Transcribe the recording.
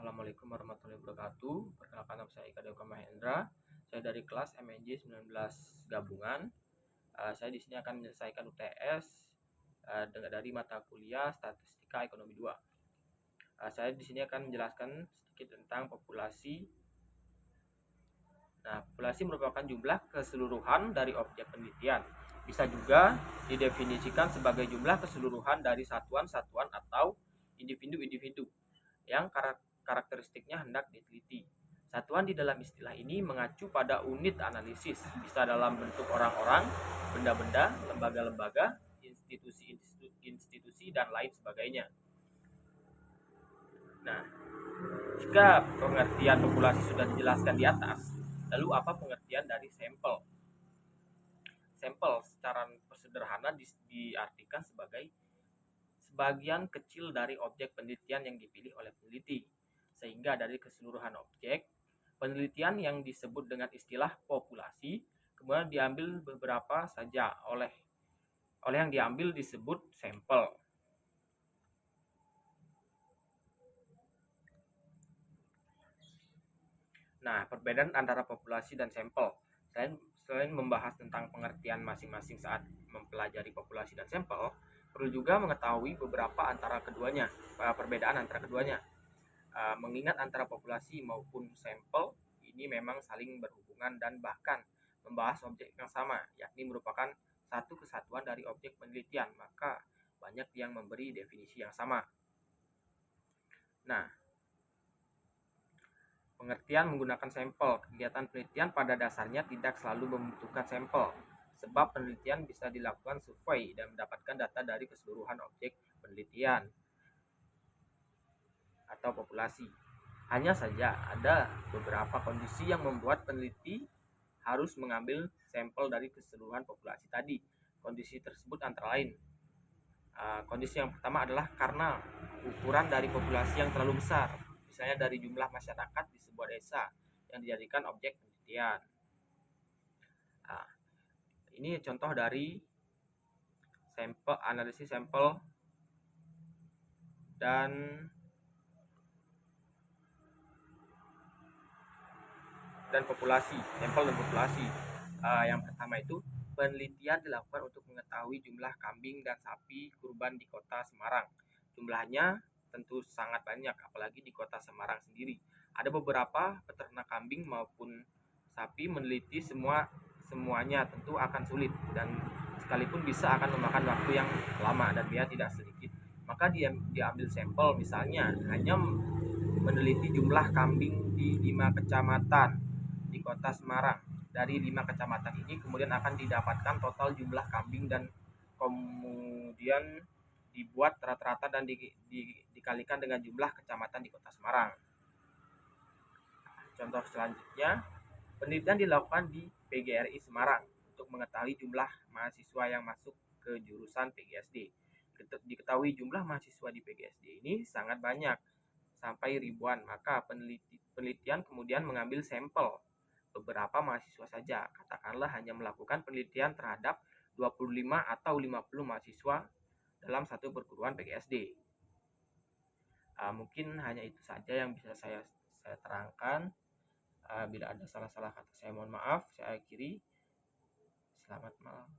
Assalamualaikum warahmatullahi wabarakatuh. Perkenalkan, nama saya Ika Dewa Mahendra. Saya dari kelas MNJ 19 gabungan. Saya di sini akan menyelesaikan UTS dari mata kuliah Statistika Ekonomi 2. Saya di sini akan menjelaskan sedikit tentang populasi. Nah, populasi merupakan jumlah keseluruhan dari objek penelitian. Bisa juga didefinisikan sebagai jumlah keseluruhan dari satuan-satuan atau individu-individu yang karakteristiknya hendak diteliti. Satuan di dalam istilah ini mengacu pada unit analisis, bisa dalam bentuk orang-orang, benda-benda, lembaga-lembaga, institusi, dan lain sebagainya. Nah, jika pengertian populasi sudah dijelaskan di atas, lalu apa pengertian dari sampel? Sampel secara sederhana diartikan sebagai sebagian kecil dari objek penelitian yang dipilih oleh peneliti, sehingga dari keseluruhan objek penelitian yang disebut dengan istilah populasi kemudian diambil beberapa saja oleh yang diambil disebut sampel. Nah, perbedaan antara populasi dan sampel. Selain membahas tentang pengertian masing-masing saat mempelajari populasi dan sampel, perlu juga mengetahui beberapa perbedaan antara keduanya. Mengingat antara populasi maupun sampel ini memang saling berhubungan dan bahkan membahas objek yang sama, yakni merupakan satu kesatuan dari objek penelitian, maka banyak yang memberi definisi yang sama. Nah, pengertian menggunakan sampel. Kegiatan penelitian pada dasarnya tidak selalu membutuhkan sampel, sebab penelitian bisa dilakukan survei dan mendapatkan data dari keseluruhan objek penelitian atau populasi. Hanya saja ada beberapa kondisi yang membuat peneliti harus mengambil sampel dari keseluruhan populasi tadi. Kondisi tersebut antara lain, kondisi yang pertama adalah karena ukuran dari populasi yang terlalu besar, misalnya dari jumlah masyarakat di sebuah desa yang dijadikan objek penelitian. Ini contoh dari analisis sampel dan populasi. Sampel dan populasi. Yang pertama itu penelitian dilakukan untuk mengetahui jumlah kambing dan sapi kurban di kota Semarang. Jumlahnya tentu sangat banyak, apalagi di kota Semarang sendiri. Ada beberapa peternak kambing maupun sapi meneliti semuanya tentu akan sulit, dan sekalipun bisa akan memakan waktu yang lama dan biaya tidak sedikit. Maka dia diambil sampel, misalnya hanya meneliti jumlah kambing di 5 kecamatan di kota Semarang. Dari 5 kecamatan ini kemudian akan didapatkan total jumlah kambing dan kemudian dibuat rata-rata dan dikalikan dengan jumlah kecamatan di kota Semarang. Contoh selanjutnya, penelitian dilakukan di PGRI Semarang untuk mengetahui jumlah mahasiswa yang masuk ke jurusan PGSD. Diketahui jumlah mahasiswa di PGSD ini sangat banyak, sampai ribuan, maka penelitian kemudian mengambil sampel beberapa mahasiswa saja. Katakanlah hanya melakukan penelitian terhadap 25 atau 50 mahasiswa dalam satu perguruan PGSD. Mungkin hanya itu saja yang bisa saya terangkan. Bila ada salah-salah kata saya mohon maaf. Saya akhiri. Selamat malam.